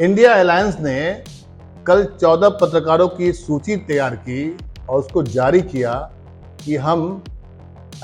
India alliance ने कल 14 पत्रकारों की सूची तैयार की और उसको जारी किया कि हम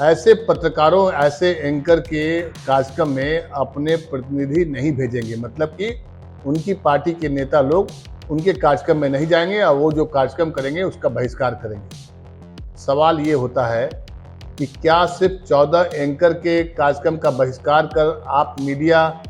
ऐसे पत्रकारों, ऐसे एंकर के कार्यक्रम में अपने प्रतिनिधि नहीं भेजेंगे। मतलब कि उनकी पार्टी के नेता लोग उनके कार्यक्रम में नहीं जाएंगे और वो जो कार्यक्रम करेंगे उसका बहिष्कार करेंगे। सवाल ये होता है कि क्या सिर्फ 14 एंकर के कार्यक्रम का बहिष्कार कर आप मीडिया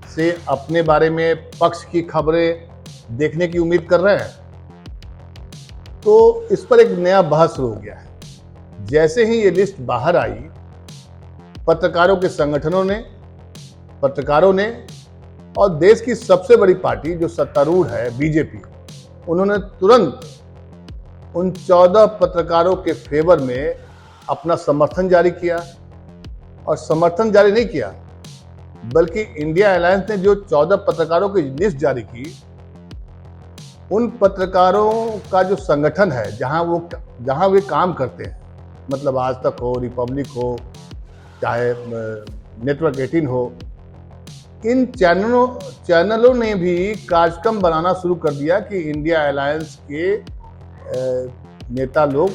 से अपने बारे में पक्ष की खबरें देखने की उम्मीद कर रहे हैं? तो इस पर एक नया बहस शुरू हो गया है। जैसे ही ये लिस्ट बाहर आई, पत्रकारों के संगठनों ने, पत्रकारों ने और देश की सबसे बड़ी पार्टी जो सत्तारूढ़ है बीजेपी, उन्होंने तुरंत उन 14 पत्रकारों के फेवर में अपना समर्थन जारी किया। और समर्थन जारी नहीं किया बल्कि इंडिया अलायंस ने जो 14 पत्रकारों की लिस्ट जारी की, उन पत्रकारों का जो संगठन है जहां वे काम करते हैं, मतलब आज तक हो, रिपब्लिक हो, चाहे नेटवर्क 18 हो, इन चैनलों ने भी कार्यक्रम बनाना शुरू कर दिया कि इंडिया अलायंस के नेता लोग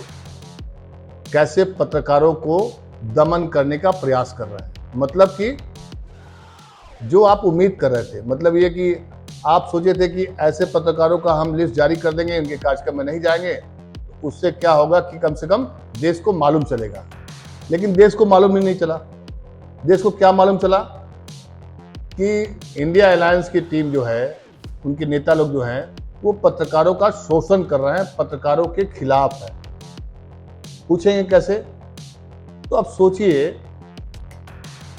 कैसे पत्रकारों को दमन करने का प्रयास कर रहे हैं। मतलब कि जो आप उम्मीद कर रहे थे, मतलब ये कि आप सोचे थे कि ऐसे पत्रकारों का हम लिस्ट जारी कर देंगे, उनके कार्यक्रम में नहीं जाएंगे, उससे क्या होगा कि कम से कम देश को मालूम चलेगा। लेकिन देश को मालूम ही नहीं चला। देश को क्या मालूम चला कि इंडिया अलायंस की टीम जो है, उनके नेता लोग जो हैं, वो पत्रकारों का शोषण कर रहे हैं, पत्रकारों के खिलाफ है। पूछेंगे कैसे? तो अब सोचिए,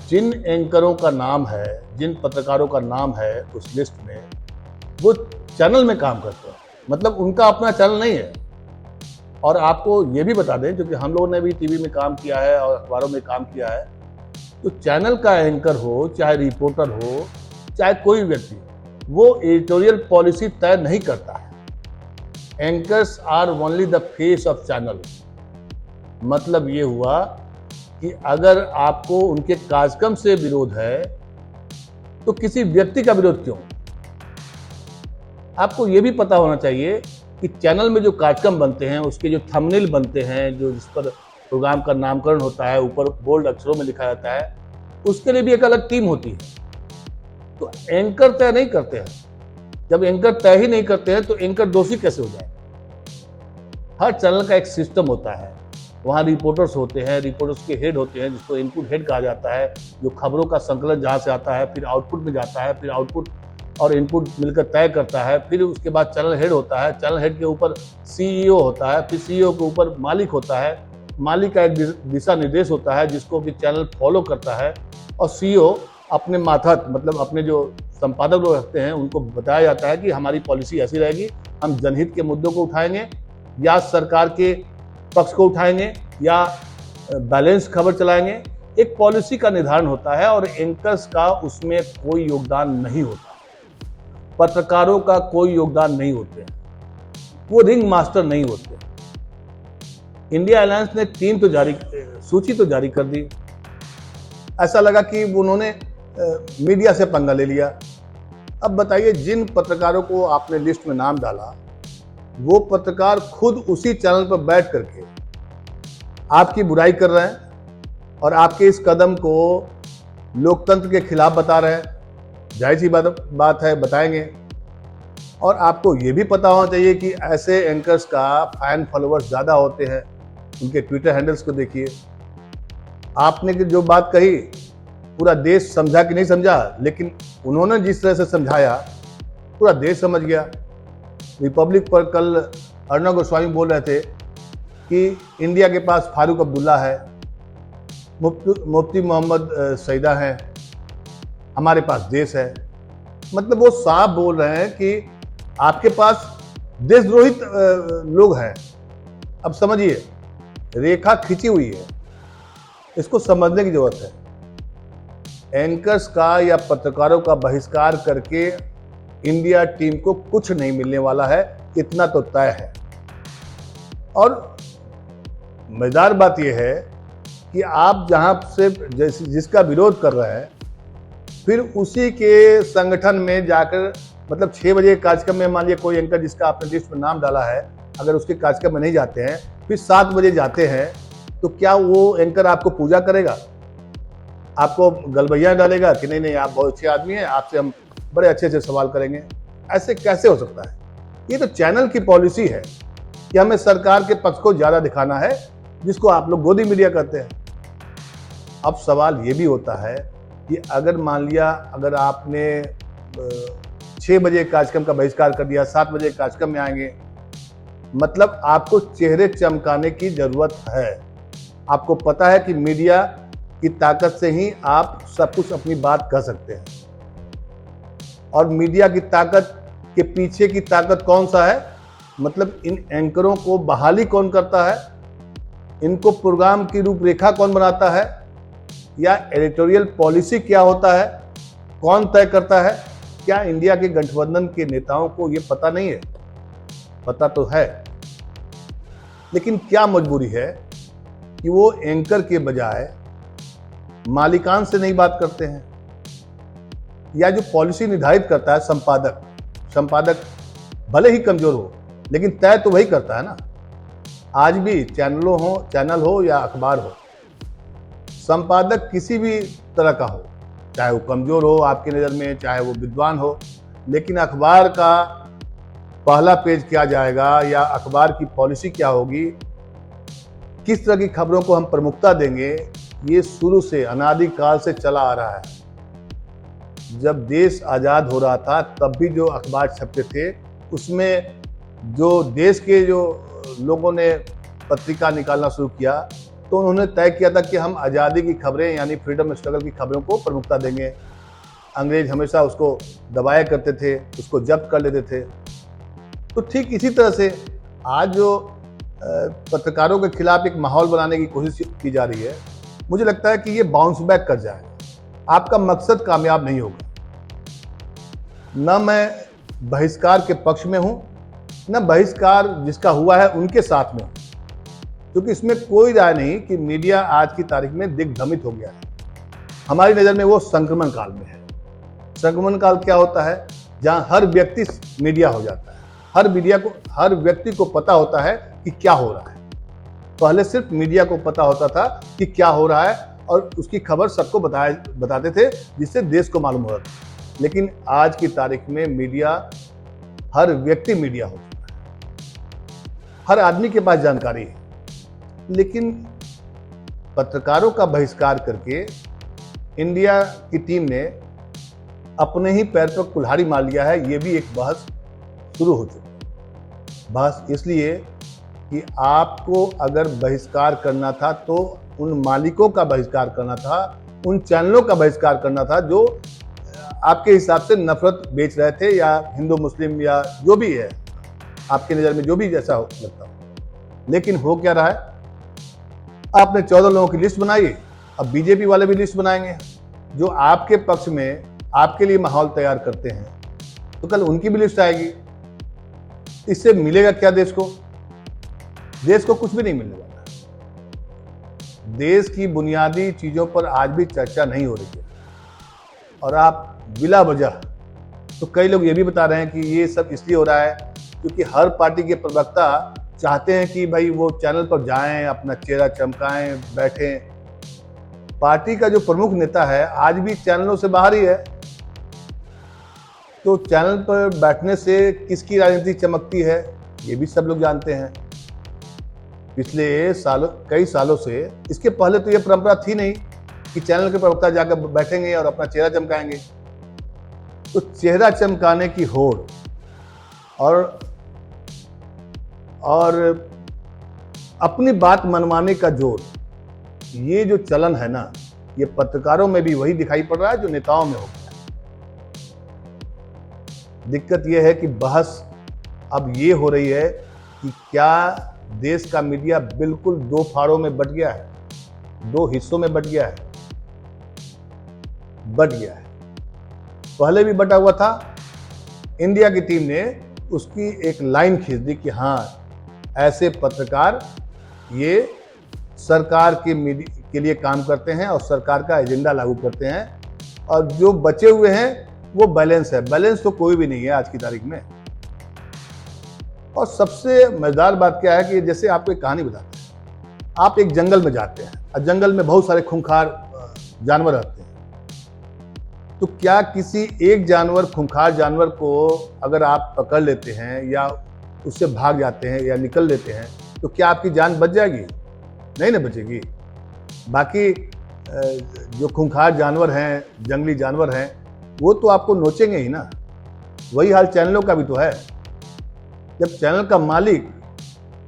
जिन एंकरों का नाम है, जिन पत्रकारों का नाम है उस लिस्ट में, वो चैनल में काम करते हैं, मतलब उनका अपना चैनल नहीं है। और आपको ये भी बता दें, क्योंकि हम लोगों ने भी टीवी में काम किया है और अखबारों में काम किया है, तो चैनल का एंकर हो, चाहे रिपोर्टर हो, चाहे कोई व्यक्ति, वो एडिटोरियल पॉलिसी तय नहीं करता है। Anchors are only the face of channel. मतलब ये हुआ कि अगर आपको उनके कार्यक्रम से विरोध है तो किसी व्यक्ति का विरोध क्यों? आपको यह भी पता होना चाहिए कि चैनल में जो कार्यक्रम बनते हैं, उसके जो थंबनेल बनते हैं, जो जिस पर प्रोग्राम का नामकरण होता है, ऊपर बोल्ड अक्षरों में लिखा जाता है, उसके लिए भी एक अलग टीम होती है। तो एंकर तय नहीं करते हैं। जब एंकर तय ही नहीं करते हैं तो एंकर दोषी कैसे हो जाए? हर चैनल का एक सिस्टम होता है। वहाँ रिपोर्टर्स होते हैं, रिपोर्टर्स के हेड होते हैं, जिसको इनपुट हेड कहा जाता है, जो खबरों का संकलन जहाँ से आता है, फिर आउटपुट में जाता है, फिर आउटपुट और इनपुट मिलकर तय करता है। फिर उसके बाद चैनल हेड होता है, चैनल हेड के ऊपर सीईओ होता है, फिर सीईओ के ऊपर मालिक होता है, मालिक का एक दिशा निर्देश होता है जिसको कि चैनल फॉलो करता है, और सीईओ अपने माथत, मतलब अपने जो संपादक लोग रखते हैं, उनको बताया जाता है कि हमारी पॉलिसी ऐसी रहेगी, हम जनहित के मुद्दों को उठाएंगे या सरकार के पक्ष को उठाएंगे या बैलेंस खबर चलाएंगे। एक पॉलिसी का निर्धारण होता है और एंकर्स का उसमें कोई योगदान नहीं होता। पत्रकारों का कोई योगदान नहीं होते, वो रिंग मास्टर नहीं होते। इंडिया अलायंस ने सूची तो जारी कर दी। ऐसा लगा कि उन्होंने मीडिया से पंगा ले लिया। अब बताइए, जिन पत्रकारों को आपने लिस्ट में नाम डाला, वो पत्रकार खुद उसी चैनल पर बैठ करके आपकी बुराई कर रहे हैं और आपके इस कदम को लोकतंत्र के खिलाफ बता रहे हैं। जाहिर सी बात है, बताएंगे। और आपको ये भी पता होना चाहिए कि ऐसे एंकर्स का फैन फॉलोअर्स ज़्यादा होते हैं। उनके ट्विटर हैंडल्स को देखिए। आपने जो बात कही, पूरा देश समझा कि नहीं समझा, लेकिन उन्होंने जिस तरह से समझाया, पूरा देश समझ गया। रिपब्लिक पर कल अर्णव गोस्वामी बोल रहे थे कि इंडिया के पास फारूक अब्दुल्ला है, मुफ्ती मोहम्मद सईदा हैं, हमारे पास देश है। मतलब वो साफ बोल रहे हैं कि आपके पास देशद्रोही लोग हैं। अब समझिए, रेखा खींची हुई है, इसको समझने की जरूरत है। एंकर्स का या पत्रकारों का बहिष्कार करके इंडिया टीम को कुछ नहीं मिलने वाला है, इतना तो तय है। और मजेदार बात यह है कि आप जहां से जिसका विरोध कर रहे हैं, फिर उसी के संगठन में जाकर मतलब 6 बजे के कार्यक्रम में मान लिया कोई एंकर जिसका आपने लिस्ट में नाम डाला है, अगर उसके कार्यक्रम में नहीं जाते हैं, फिर 7 बजे जाते हैं, तो क्या वो एंकर आपको पूजा करेगा? आपको गलबैया डालेगा कि नहीं नहीं आप बहुत अच्छे आदमी हैं, आपसे हम बड़े अच्छे अच्छे सवाल करेंगे? ऐसे कैसे हो सकता है? ये तो चैनल की पॉलिसी है कि हमें सरकार के पक्ष को ज़्यादा दिखाना है, जिसको आप लोग गोदी मीडिया कहते हैं। अब सवाल ये भी होता है कि अगर मान लिया अगर आपने 6 बजे कार्यक्रम का बहिष्कार कर दिया, 7 बजे कार्यक्रम में आएंगे, मतलब आपको चेहरे चमकाने की जरूरत है। आपको पता है कि मीडिया की ताकत से ही आप सब कुछ अपनी बात कह सकते हैं, और मीडिया की ताकत के पीछे की ताकत कौन सा है? मतलब इन एंकरों को बहाली कौन करता है, इनको प्रोग्राम की रूपरेखा कौन बनाता है, या एडिटोरियल पॉलिसी क्या होता है, कौन तय करता है? क्या इंडिया के गठबंधन के नेताओं को यह पता नहीं है? पता तो है, लेकिन क्या मजबूरी है कि वो एंकर के बजाय मालिकान से नहीं बात करते हैं, या जो पॉलिसी निर्धारित करता है संपादक भले ही कमजोर हो, लेकिन तय तो वही करता है ना। आज भी चैनल हो या अखबार हो, संपादक किसी भी तरह का हो, चाहे वो कमजोर हो आपकी नज़र में, चाहे वो विद्वान हो, लेकिन अखबार का पहला पेज क्या जाएगा या अखबार की पॉलिसी क्या होगी, किस तरह की खबरों को हम प्रमुखता देंगे, ये शुरू से अनादिकाल से चला आ रहा है। जब देश आज़ाद हो रहा था तब भी जो अखबार छपते थे, उसमें जो देश के जो लोगों ने पत्रिका निकालना शुरू किया, तो उन्होंने तय किया था कि हम आज़ादी की खबरें यानी फ्रीडम स्ट्रगल की खबरों को प्रमुखता देंगे। अंग्रेज हमेशा उसको दबाया करते थे, उसको जब्त कर लेते थे। तो ठीक इसी तरह से आज जो पत्रकारों के खिलाफ एक माहौल बनाने की कोशिश की जा रही है, मुझे लगता है कि ये बाउंस बैक कर जाएगा। आपका मकसद कामयाब नहीं होगा। न मैं बहिष्कार के पक्ष में हूं, न बहिष्कार जिसका हुआ है उनके साथ में हूं, क्योंकि इसमें कोई राय नहीं कि मीडिया आज की तारीख में दिग्भ्रमित हो गया है। हमारी नज़र में वो संक्रमण काल में है। संक्रमण काल क्या होता है? जहां हर व्यक्ति मीडिया हो जाता है, हर व्यक्ति को पता होता है कि क्या हो रहा है। पहले सिर्फ मीडिया को पता होता था कि क्या हो रहा है, और उसकी खबर सबको बताते थे, जिससे देश को मालूम होता था। लेकिन आज की तारीख में मीडिया, हर व्यक्ति मीडिया हो चुका है, हर आदमी के पास जानकारी है। लेकिन पत्रकारों का बहिष्कार करके इंडिया की टीम ने अपने ही पैर पर कुल्हाड़ी मार लिया है। ये भी एक बहस शुरू हो चुकी है। बहस इसलिए कि आपको अगर बहिष्कार करना था तो उन मालिकों का बहिष्कार करना था, उन चैनलों का बहिष्कार करना था जो आपके हिसाब से नफरत बेच रहे थे, या हिंदू मुस्लिम या जो भी है आपकी नज़र में जो भी जैसा लगता हो। लेकिन हो क्या रहा है? आपने 14 लोगों की लिस्ट बनाई, अब बीजेपी वाले भी लिस्ट बनाएंगे जो आपके पक्ष में आपके लिए माहौल तैयार करते हैं, तो कल उनकी भी लिस्ट आएगी। इससे मिलेगा क्या देश को? देश को कुछ भी नहीं मिलने वाला। देश की बुनियादी चीजों पर आज भी चर्चा नहीं हो रही है, और आप बिला वजह, तो कई लोग ये भी बता रहे हैं कि ये सब इसलिए हो रहा है क्योंकि हर पार्टी के प्रवक्ता चाहते हैं कि भाई वो चैनल पर जाएं, अपना चेहरा चमकाएं, बैठें। पार्टी का जो प्रमुख नेता है आज भी चैनलों से बाहर ही है, तो चैनल पर बैठने से किसकी राजनीति चमकती है ये भी सब लोग जानते हैं। पिछले कई सालों से, इसके पहले तो ये परंपरा थी नहीं कि चैनल के प्रवक्ता जाकर बैठेंगे और अपना चेहरा चमकाएंगे। तो चेहरा चमकाने की होड़ और अपनी बात मनवाने का जोर, ये जो चलन है ना, ये पत्रकारों में भी वही दिखाई पड़ रहा है जो नेताओं में हो गया। दिक्कत ये है कि बहस अब ये हो रही है कि क्या देश का मीडिया बिल्कुल दो फाड़ों में बट गया है, दो हिस्सों में बट गया है। पहले भी बटा हुआ था। इंडिया की टीम ने उसकी एक लाइन खींच दी कि हाँ, ऐसे पत्रकार ये सरकार के लिए काम करते हैं और सरकार का एजेंडा लागू करते हैं, और जो बचे हुए हैं वो बैलेंस है। बैलेंस तो कोई भी नहीं है आज की तारीख में। और सबसे मजेदार बात क्या है कि जैसे आपको एक कहानी बताते हैं, आप एक जंगल में जाते हैं और जंगल में बहुत सारे खूंखार जानवर रहते हैं। तो क्या किसी एक जानवर, खूंखार जानवर को अगर आप पकड़ लेते हैं या उससे भाग जाते हैं या निकल लेते हैं तो क्या आपकी जान बच जाएगी? नहीं ना बचेगी। बाकी जो खूंखार जानवर हैं, जंगली जानवर हैं, वो तो आपको नोचेंगे ही ना। वही हाल चैनलों का भी तो है। जब चैनल का मालिक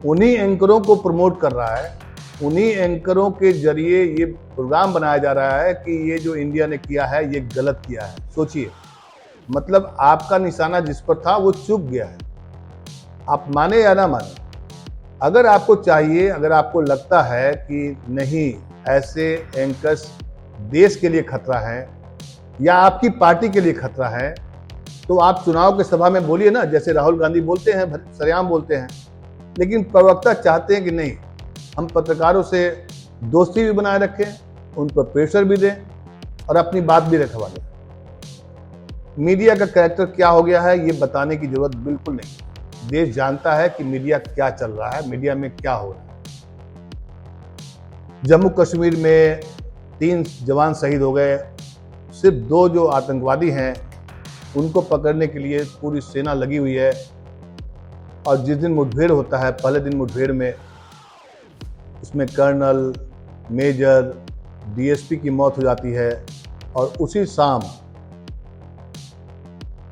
उन्हीं एंकरों को प्रमोट कर रहा है, उन्हीं एंकरों के जरिए ये प्रोग्राम बनाया जा रहा है कि ये जो इंडिया ने किया है ये गलत किया है। सोचिए, मतलब आपका निशाना जिस पर था वो चूक गया है। आप माने या ना माने, अगर आपको चाहिए, अगर आपको लगता है कि नहीं ऐसे एंकर्स देश के लिए खतरा है या आपकी पार्टी के लिए खतरा है, तो आप चुनाव के सभा में बोलिए ना, जैसे राहुल गांधी बोलते हैं, सरेआम बोलते हैं। लेकिन प्रवक्ता चाहते हैं कि नहीं, हम पत्रकारों से दोस्ती भी बनाए रखें, उन पर प्रेशर भी दें और अपनी बात भी रखवा दें। मीडिया का कैरेक्टर क्या हो गया है ये बताने की जरूरत बिल्कुल नहीं। देश जानता है कि मीडिया क्या चल रहा है, मीडिया में क्या हो रहा है। जम्मू कश्मीर में 3 जवान शहीद हो गए, सिर्फ 2 जो आतंकवादी हैं उनको पकड़ने के लिए पूरी सेना लगी हुई है। और जिस दिन मुठभेड़ होता है, पहले दिन मुठभेड़ में उसमें कर्नल, मेजर, डीएसपी की मौत हो जाती है और उसी शाम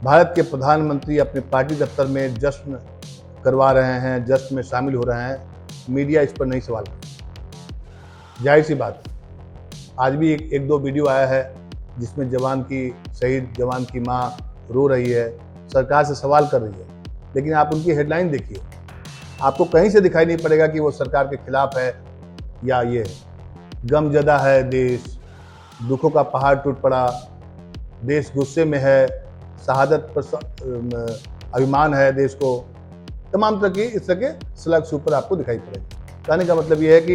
भारत के प्रधानमंत्री अपने पार्टी दफ्तर में जश्न करवा रहे हैं, जश्न में शामिल हो रहे हैं। मीडिया इस पर नहीं सवाल करता। जाहिर सी बात, आज भी एक दो वीडियो आया है जिसमें शहीद जवान की माँ रो रही है, सरकार से सवाल कर रही है। लेकिन आप उनकी हेडलाइन देखिए, आपको कहीं से दिखाई नहीं पड़ेगा कि वो सरकार के खिलाफ है या ये गमजदा है देश, दुखों का पहाड़ टूट पड़ा, देश गुस्से में है, शहादत पर अभिमान है देश को, तमाम तरह की इस तरह के स्लग्स ऊपर आपको दिखाई पड़ेगी। कहने का मतलब ये है कि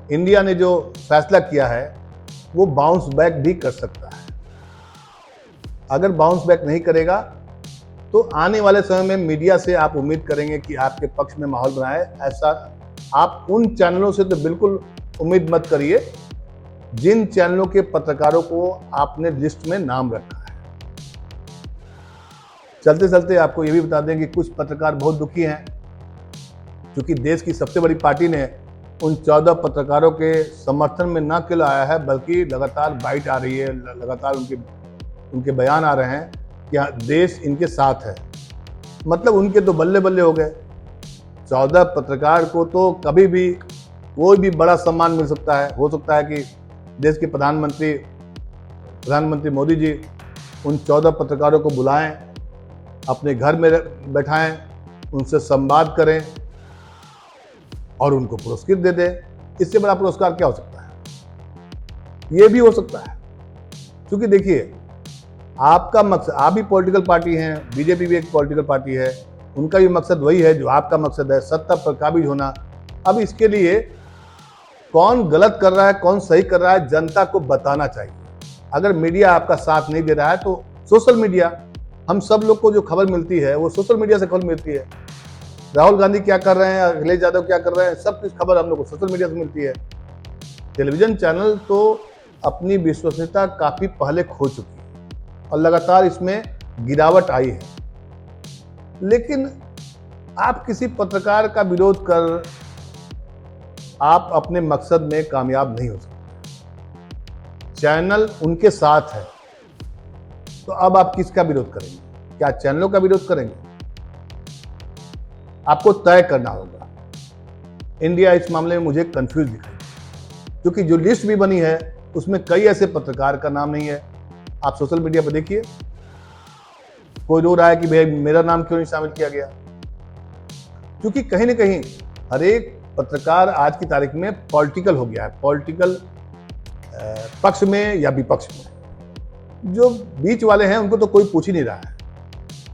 इंडिया ने जो फैसला किया है वो बाउंस बैक भी कर सकता है। अगर बाउंस बैक नहीं करेगा तो आने वाले समय में मीडिया से आप उम्मीद करेंगे कि आपके पक्ष में माहौल बनाए। ऐसा आप उन चैनलों से तो बिल्कुल उम्मीद मत करिए जिन चैनलों के पत्रकारों को आपने लिस्ट में नाम रखा है। चलते चलते आपको ये भी बता दें कि कुछ पत्रकार बहुत दुखी हैं, क्योंकि देश की सबसे बड़ी पार्टी ने उन 14 पत्रकारों के समर्थन में न केवल आया है बल्कि लगातार बाइट आ रही है, लगातार उनके बयान आ रहे हैं कि देश इनके साथ है। मतलब उनके तो बल्ले बल्ले हो गए। 14 पत्रकार को तो कभी भी कोई भी बड़ा सम्मान मिल सकता है। हो सकता है कि देश के प्रधानमंत्री मोदी जी उन 14 पत्रकारों को बुलाएं, अपने घर में बैठाएं, उनसे संवाद करें और उनको पुरस्कृत दे दें। इससे बड़ा पुरस्कार क्या हो सकता है? ये भी हो सकता है, क्योंकि देखिए आपका मकसद, आप भी पॉलिटिकल पार्टी हैं, बीजेपी भी एक पॉलिटिकल पार्टी है, उनका भी मकसद वही है जो आपका मकसद है, सत्ता पर काबिज होना। अब इसके लिए कौन गलत कर रहा है, कौन सही कर रहा है, जनता को बताना चाहिए। अगर मीडिया आपका साथ नहीं दे रहा है तो सोशल मीडिया, हम सब लोग को जो खबर मिलती है वो सोशल मीडिया से खबर मिलती है। राहुल गांधी क्या कर रहे हैं, अखिलेश यादव क्या कर रहे हैं, सब कुछ खबर हम लोग को सोशल मीडिया से मिलती है। टेलीविजन चैनल तो अपनी विश्वसनीयता काफी पहले खो चुकी है और लगातार इसमें गिरावट आई है। लेकिन आप किसी पत्रकार का विरोध कर आप अपने मकसद में कामयाब नहीं हो सकते। चैनल उनके साथ है, तो अब आप किसका विरोध करेंगे? क्या चैनलों का विरोध करेंगे? आपको तय करना होगा। इंडिया इस मामले में मुझे कंफ्यूज दिखाई, क्योंकि जो लिस्ट भी बनी है उसमें कई ऐसे पत्रकार का नाम नहीं है। आप सोशल मीडिया पर देखिए, कोई रो रहा है कि भाई मेरा नाम क्यों नहीं शामिल किया गया, क्योंकि कहीं ना कहीं हर एक पत्रकार आज की तारीख में पॉलिटिकल हो गया है। पॉलिटिकल पक्ष में या विपक्ष में। जो बीच वाले हैं उनको तो कोई पूछ ही नहीं रहा है।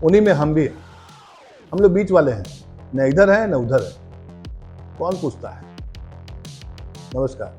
उन्हीं में हम भी हैं। हम लोग बीच वाले हैं, न इधर है न उधर है। कौन पूछता है? नमस्कार।